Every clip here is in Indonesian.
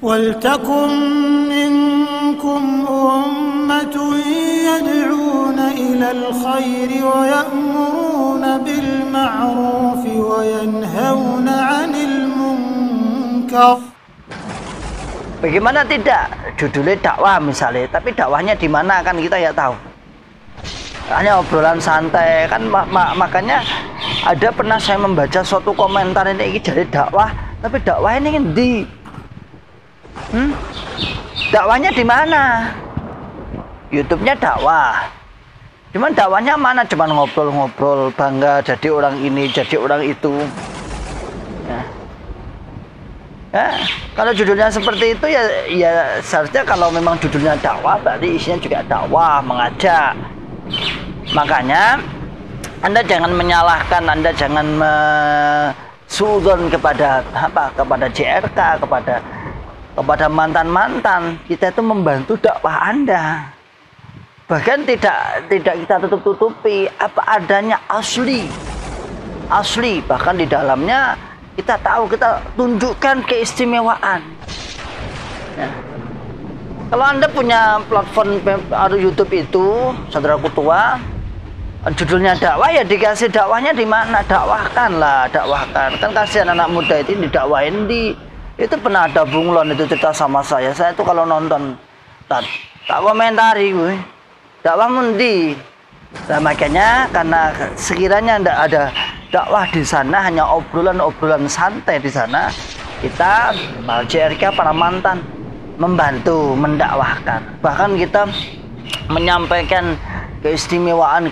وَلْتَكُنْ مِنْكُمْ أُمَّةٌ يَدْعُونَ إِلَى الْخَيْرِ وَيَأْمُرُونَ بِالْمَعْرُوفِ وَيَنْهَوْنَ عَنِ الْمُنْكَرِ. Bagaimana tidak judulnya dakwah misalnya, tapi dakwahnya di mana kan kita ya tahu. Hanya obrolan santai kan, makanya ada pernah saya membaca suatu komentar ini jadi dakwah, tapi dakwah ini di dakwahnya di mana? YouTube-nya dakwah. Cuman dakwahnya mana? Cuman ngobrol-ngobrol bangga jadi orang ini, jadi orang itu. Kalau judulnya seperti itu ya seharusnya kalau memang judulnya dakwah berarti isinya juga dakwah, mengajak. Makanya Anda jangan menyalahkan, Anda jangan suudzon kepada kepada JRK, kepada mantan-mantan. Kita itu membantu dakwah Anda. Bahkan tidak kita tutup-tutupi, apa adanya asli. Bahkan di dalamnya kita tahu, kita tunjukkan keistimewaan. Kalau Anda punya platform YouTube itu, saudaraku tua, judulnya dakwah, ya dikasih dakwahnya di mana? Dakwahkan. Kan kasihan anak muda itu didakwahin itu pernah ada bunglon itu cerita sama saya. Saya itu kalau nonton tak komentari gue. Dakwah mundi. Nah, makanya karena sekiranya tidak ada dakwah di sana, hanya obrolan santai di sana, kita JRK para mantan membantu mendakwahkan. Bahkan kita menyampaikan keistimewaan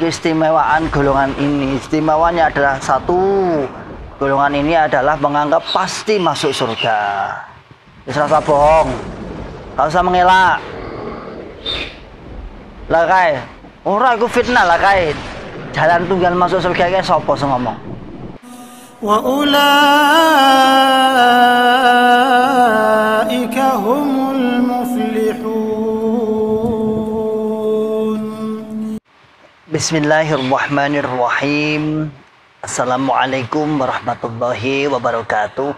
golongan ini. Istimewanya adalah satu, golongan ini adalah menganggap pasti masuk surga. Jangan rasa bohong, gak usah mengelak. Lah kae, ora iku fitnah lah kae. Jalan tunggal masuk surga kae sapa sing ngomong? Wa ulaika humul muflihun. Bismillahirrahmanirrahim. Assalamualaikum warahmatullahi wabarakatuh.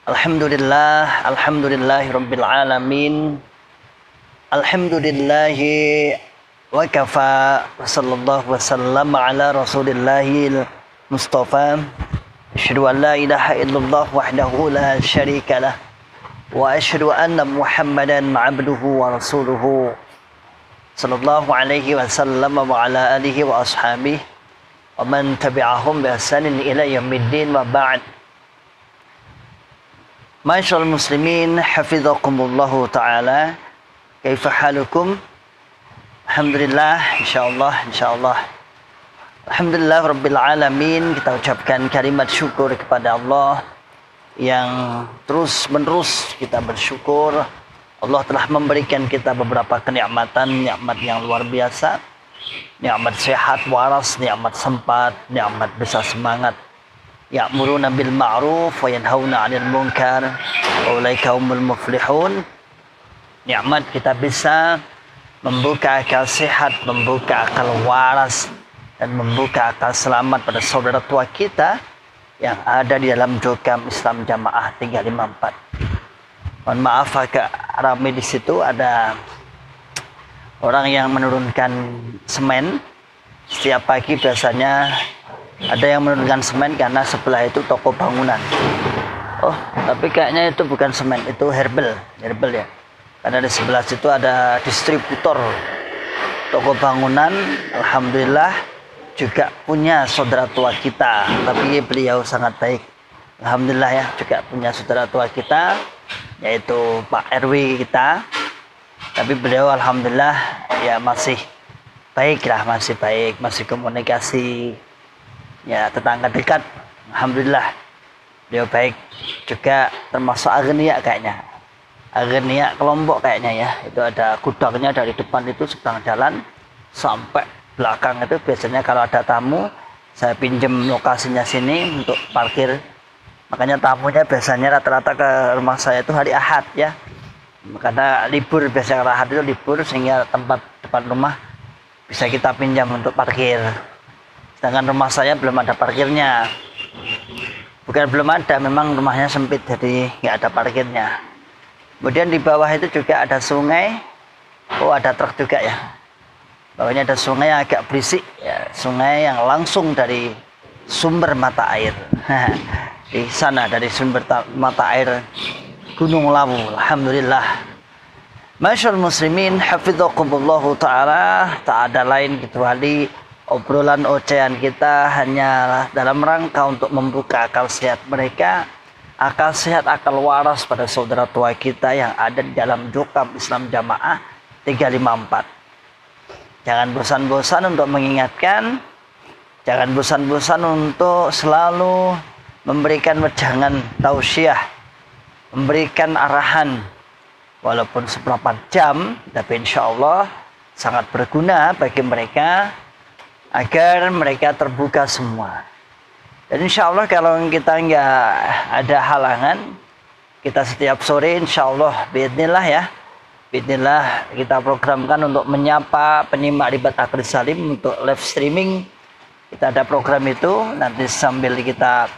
Alhamdulillahirabbil alamin. Alhamdulillahi wa kafa wa sallallahu wasallam ala rasulillahil mustafa. Asyhadu an la ilaha illallah wahdahu la syarika lah wa asyhadu anna Muhammadan abduhu wa rasuluhu sallallahu alaihi wasallam wa ala alihi wa ashabihi wa man tabi'ahum bi ihsanin ila yaumiddin wa ba'd. Ma'asyiral muslimin, hafizakumullahu taala. Kaifa halukum? Alhamdulillah, insyaallah. Alhamdulillah rabbil alamin. Kita ucapkan kalimat syukur kepada Allah yang terus-menerus kita bersyukur. Allah telah memberikan kita beberapa kenikmatan, nikmat yang luar biasa. Nikmat sehat waras, nikmat sempat, nikmat bisa semangat. Ya'muruna bil ma'ruf wa yanhauna 'anil munkar wa ulaika humul muflihun. Nikmat kita bisa membuka akal sehat, membuka akal waras, dan membuka akal selamat pada saudara tua kita yang ada di dalam Jokam Islam Jamaah 354. Mohon maaf agak ramai di situ, ada orang yang menurunkan semen. Setiap pagi biasanya ada yang menurunkan semen karena sebelah itu toko bangunan. Oh, tapi kayaknya itu bukan semen, itu herbal ya. Karena di sebelah situ ada distributor toko bangunan. Alhamdulillah juga punya saudara tua kita, tapi beliau sangat baik. Alhamdulillah ya, juga punya saudara tua kita, yaitu Pak RW kita. Tapi beliau alhamdulillah ya masih baik, masih komunikasi. Ya, tetangga dekat. Alhamdulillah beliau baik. Juga termasuk agnia kayaknya. Agnia kelompok kayaknya ya. Itu ada gudangnya dari depan itu seberang jalan sampai belakang itu. Biasanya kalau ada tamu saya pinjam lokasinya sini untuk parkir. Makanya tamunya biasanya rata-rata ke rumah saya itu hari Ahad ya. Karena libur, biasanya Ahad itu libur, sehingga tempat depan rumah bisa kita pinjam untuk parkir. Sedangkan rumah saya belum ada parkirnya. Bukan belum ada, memang rumahnya sempit jadi nggak ada parkirnya. Kemudian di bawah itu juga ada sungai. Oh, ada truk juga ya. Bawahnya ada sungai yang agak berisik ya, sungai yang langsung dari sumber mata air. Di sana dari sumber mata air Gunung Lawu. Alhamdulillah. Masyaallah muslimin hafizakumullahu taala, tak ada lain kecuali obrolan ocehan kita hanyalah dalam rangka untuk membuka akal sehat mereka, akal sehat, akal waras pada saudara tua kita yang ada di dalam Jokam Islam Jamaah 354. Jangan bosan-bosan untuk mengingatkan, jangan bosan-bosan untuk selalu memberikan wejangan tausiah, memberikan arahan. Walaupun seberapa jam, tapi insya Allah sangat berguna bagi mereka agar mereka terbuka semua. Dan insya Allah kalau kita nggak ada halangan, kita setiap sore insya Allah biidznillah ya, biidznillah kita programkan untuk menyapa penyimak Ribat Akhir Salim untuk live streaming. Kita ada program itu, nanti sambil kita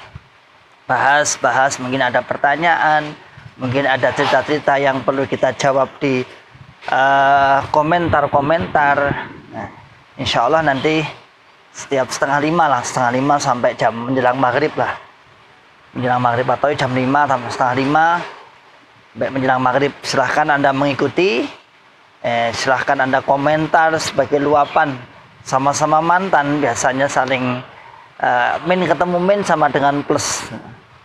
bahas mungkin ada pertanyaan, mungkin ada cerita-cerita yang perlu kita jawab di komentar-komentar. Nah, insya Allah nanti setiap setengah lima sampai jam menjelang maghrib lah. Menjelang maghrib atau jam 5 sampai setengah 5 sampai menjelang maghrib. Silahkan Anda mengikuti. Silahkan Anda komentar sebagai luapan. Sama-sama mantan biasanya saling min ketemu min sama dengan plus.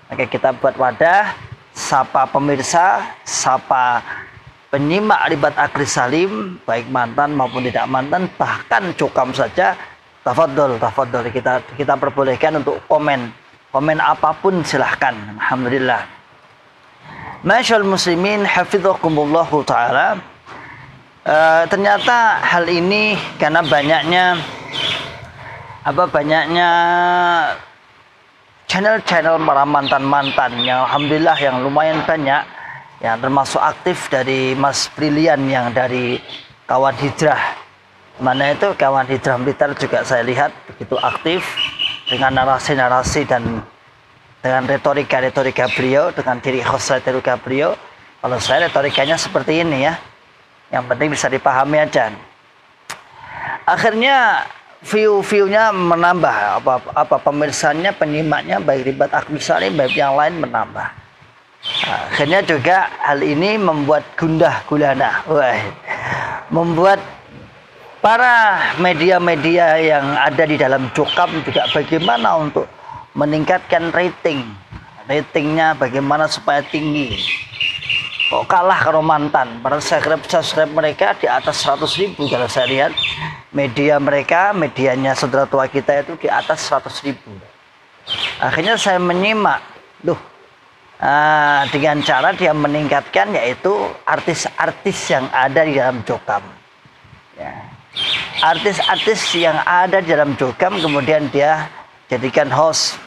Maka kita buat wadah. Sapa pemirsa, sapa penyimak Ribat Akhir Salim, baik mantan maupun tidak mantan, bahkan cokam saja, tafadhol kita perbolehkan untuk komen apapun silahkan. Alhamdulillah. Masyaallah muslimin hafizakumullahu taala. Ternyata hal ini karena banyaknya channel-channel para mantan-mantan yang alhamdulillah yang lumayan banyak, yang termasuk aktif dari Mas Brilian yang dari kawan hijrah. Mana itu kawan hijrah Blitar juga saya lihat begitu aktif dengan narasi-narasi dan dengan retorika beliau, dengan ciri khas retorika beliau. Kalau saya retorikanya seperti ini ya, yang penting bisa dipahami aja. Akhirnya view-nya menambah, pemirsanya, penyimaknya baik Ribat Akhir Salim baik yang lain menambah. Akhirnya juga hal ini membuat gundah gulana, membuat para media-media yang ada di dalam Jokam juga bagaimana untuk meningkatkan ratingnya bagaimana supaya tinggi. Kok kalah kalau mantan? Para subscribe mereka di atas 100.000 kalau saya lihat. Media mereka, medianya saudara tua kita itu di atas 100.000. Akhirnya saya menyimak, dengan cara dia meningkatkan yaitu artis-artis yang ada di dalam Jokam. Ya. Artis-artis yang ada di dalam Jokam kemudian dia jadikan host,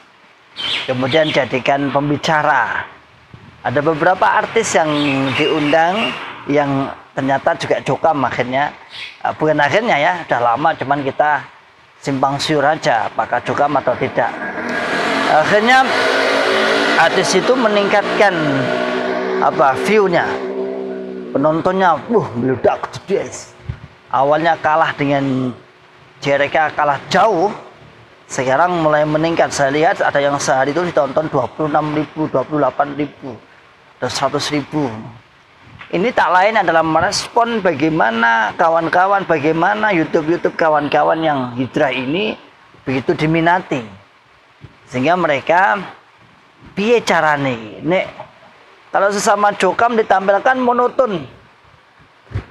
kemudian jadikan pembicara. Ada beberapa artis yang diundang yang ternyata juga Jokam akhirnya, bukan akhirnya ya, udah lama cuman kita simpang siur aja apakah Jokam atau tidak. Akhirnya artis itu meningkatkan view-nya, penontonnya meledak gede. Awalnya kalah dengan JRK, kalah jauh, sekarang mulai meningkat. Saya lihat ada yang sehari itu ditonton 26.000, 28.000 dan 100.000. Ini tak lain adalah merespon bagaimana kawan-kawan, bagaimana YouTube kawan-kawan yang hijrah ini begitu diminati. Sehingga mereka piye carane nek kalau sesama Jokam ditampilkan monoton,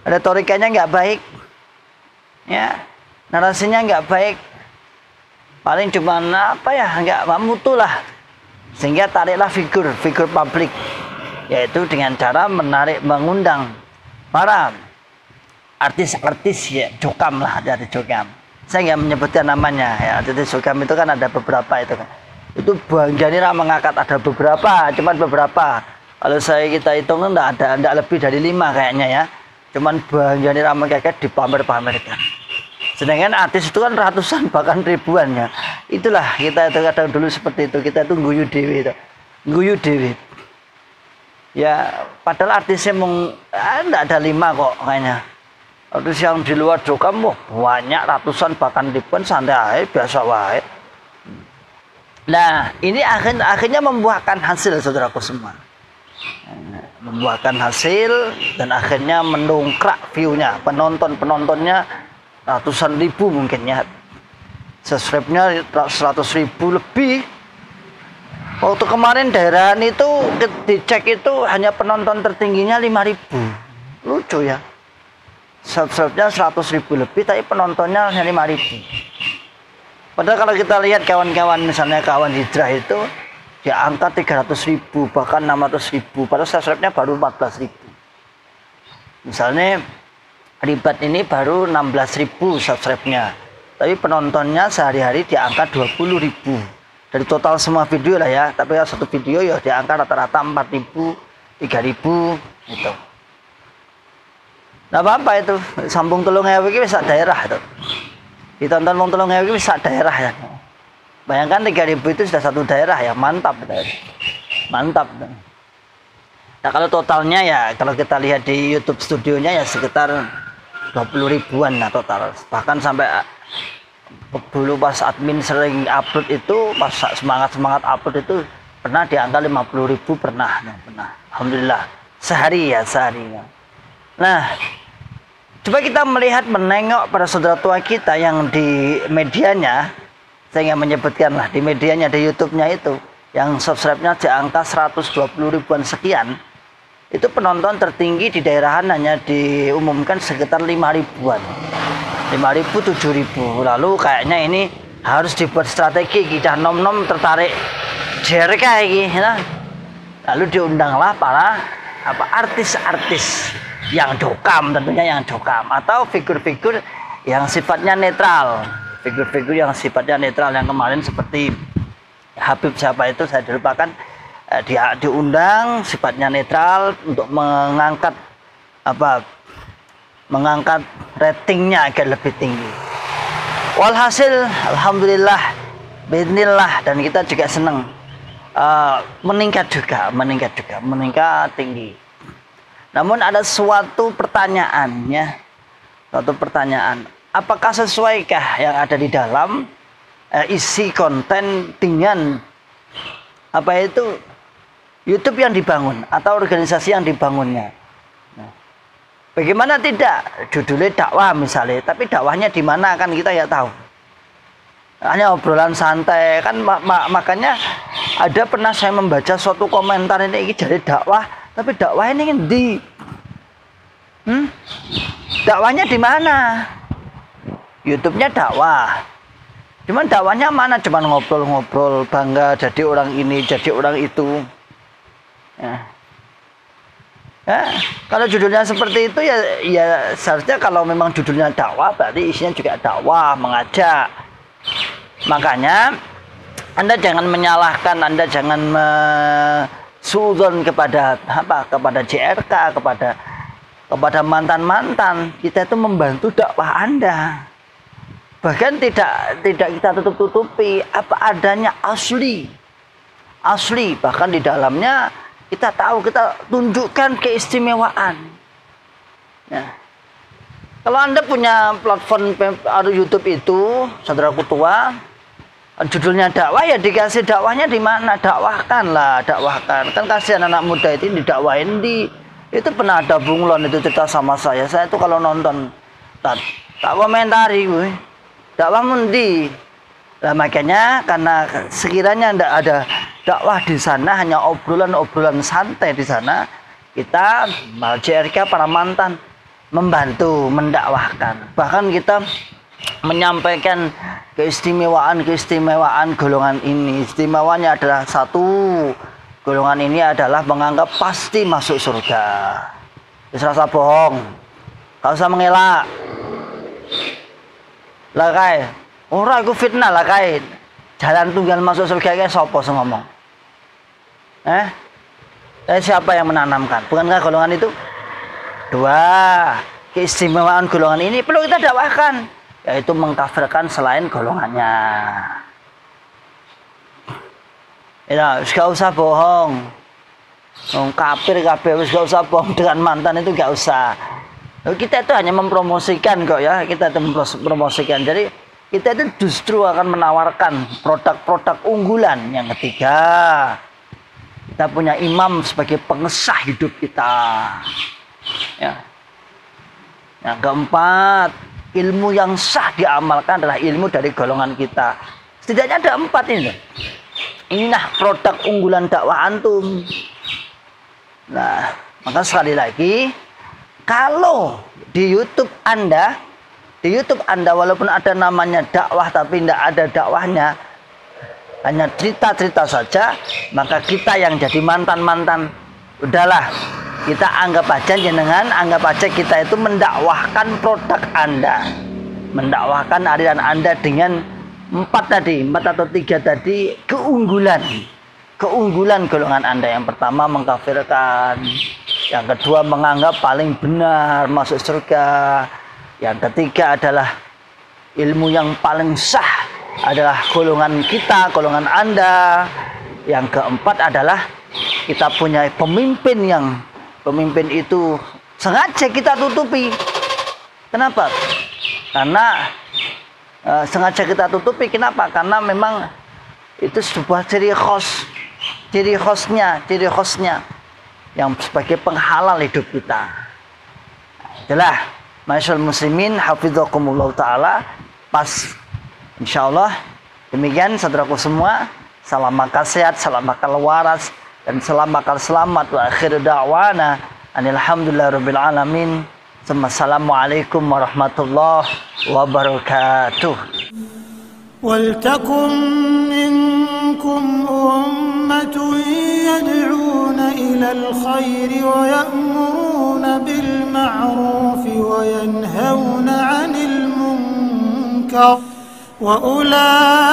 retorikanya nggak baik, ya narasinya nggak baik, paling cuma nggak mutu lah, sehingga tariklah figur publik, yaitu dengan cara mengundang para artis-artis ya Jokam lah, dari Jokam. Saya nggak menyebutkan namanya ya, artis Jokam itu kan ada beberapa itu kan. Itu Bang Janira mengangkat ada beberapa, cuman beberapa. Kalau kita hitung enggak lebih dari 5 kayaknya ya. Cuman Bang Janira mengangkat dipamer-pamerkan. Sedangkan artis itu kan ratusan bahkan ribuan ya. Itulah kita itu kadang dulu seperti itu, kita itu guyu dewi itu. Guyu dewi. Ya, padahal artisnya enggak ada 5 kok kayaknya. Artis yang di luar juga banyak ratusan bahkan ribuan, santai biasa wae. Nah, ini akhirnya membuahkan hasil saudaraku semua. Membuahkan hasil dan akhirnya mendongkrak view-nya, penontonnya ratusan ribu mungkin ya. Subscribe-nya 100.000 lebih. Waktu kemarin daerahan itu dicek itu hanya penonton tertingginya 5.000. Lucu ya. Subscribe-nya 100.000 lebih tapi penontonnya hanya 5.000. Padahal kalau kita lihat kawan-kawan misalnya kawan hijrah itu di angka 300.000 bahkan 600.000, padahal subscribe-nya baru 14.000. Misalnya Ribat ini baru 16.000 subscribe-nya, tapi penontonnya sehari-hari di angka 20.000. Dari total semua video lah ya, tapi satu video ya di angka rata-rata 4.000, 3.000 gitu. Nah apa itu, sambung tolong ewe bisa daerah itu. Ditonton wong tolong ewe bisa daerah ya. Bayangkan 3.000 itu sudah satu daerah ya, mantap. Mantap. Nah kalau totalnya ya, kalau kita lihat di YouTube studionya ya sekitar 20.000-an lah total. Bahkan sampai dulu pas admin sering upload itu, pas semangat upload itu pernah di angka 50.000 pernah. Alhamdulillah sehari ya. Nah coba kita menengok pada saudara tua kita yang di medianya, saya ingin menyebutkan lah di medianya, di YouTube-nya itu yang subscribe-nya di angka 120.000-an sekian, itu penonton tertinggi di daerahan hanya diumumkan sekitar 5.000-an. 5.000, 7.000. Lalu kayaknya ini harus dibuat strategi, kita nom-nom tertarik JRK ini ya. Lalu diundanglah para artis-artis yang dokam, tentunya yang dokam, atau figur-figur yang sifatnya netral. Figur-figur yang sifatnya netral yang kemarin seperti Habib siapa itu saya dilupakan, dia diundang sifatnya netral untuk mengangkat ratingnya agar lebih tinggi. Walhasil alhamdulillah bismillah, dan kita juga senang meningkat tinggi. Namun ada suatu pertanyaan, apakah sesuaikah yang ada di dalam isi konten dengan YouTube yang dibangun atau organisasi yang dibangunnya? Bagaimana tidak judulnya dakwah misalnya, tapi dakwahnya di mana kan kita ya tahu. Hanya obrolan santai kan, makanya ada pernah saya membaca suatu komentar ini jadi dakwah, tapi dakwah ini di dakwahnya di mana? YouTube-nya dakwah. Cuman dakwahnya mana? Cuman ngobrol-ngobrol bangga jadi orang ini, jadi orang itu. Kalau judulnya seperti itu ya seharusnya kalau memang judulnya dakwah berarti isinya juga dakwah, mengajak. Makanya Anda jangan menyalahkan, Anda jangan suudzon kepada JRK, kepada mantan-mantan. Kita itu membantu dakwah Anda. Bahkan tidak kita tutup-tutupi, apa adanya asli. Bahkan di dalamnya kita tahu, kita tunjukkan keistimewaan. Kalau Anda punya platform YouTube itu, saudaraku tua, judulnya dakwah, ya dikasih dakwahnya di mana? Dakwahkan. Kan kasihan anak muda itu didakwain itu pernah ada bunglon itu cerita sama saya. Saya itu kalau nonton tak komentari gue. Dakwah mundi. Nah, makanya karena sekiranya tidak ada dakwah di sana, hanya obrolan santai di sana, kita JRK para mantan membantu mendakwahkan. Bahkan kita menyampaikan keistimewaan golongan ini. Istimewanya adalah satu, golongan ini adalah menganggap pasti masuk surga. Rasa bohong, gak usah mengelak. Lah kae, ora iku fitnah lah kae. Jalan tunggal masuk surga kae sapa sing ngomong? Siapa yang menanamkan? Bukankah golongan itu? Dua, keistimewaan golongan ini perlu kita dakwahkan, yaitu mengkafirkan selain golongannya. Ya, gak usah bohong. Kafir kabeh wis gak usah bohong dengan mantan itu gak usah. Kita itu hanya mempromosikan kok ya, kita itu mempromosikan. Jadi kita itu justru akan menawarkan produk-produk unggulan. Yang ketiga, kita punya imam sebagai pengesah hidup kita. Ya. Yang keempat, ilmu yang sah diamalkan adalah ilmu dari golongan kita. Setidaknya ada 4 ini. Inilah produk unggulan dakwah antum. Nah, maka sekali lagi, kalau di YouTube Anda walaupun ada namanya dakwah tapi tidak ada dakwahnya, hanya cerita-cerita saja, maka kita yang jadi mantan-mantan, udahlah, kita anggap aja kita itu mendakwahkan produk Anda, mendakwahkan aliran Anda dengan 4 atau 3 tadi keunggulan golongan Anda. Yang pertama mengkafirkan, yang kedua menganggap paling benar masuk surga, yang ketiga adalah ilmu yang paling sah adalah golongan kita, golongan Anda, yang keempat adalah kita punya pemimpin itu sengaja kita tutupi. Kenapa? Karena sengaja kita tutupi. Kenapa? Karena memang itu sebuah ciri khasnya yang sebagai penghalal hidup kita. Itulah masyaallah muslimin hafizakumullah taala. Pas insyaallah demikian saudaraku semua. Salam akal sehat, salam akal waras, dan salam akal selamat. Wa akhir da'wana alhamdulillahirabbil alamin. Assalamualaikum warahmatullahi wabarakatuh. ولتكن منكم أمة يدعون إلى الخير ويأمرون بالمعروف وينهون عن المنكر وأولئك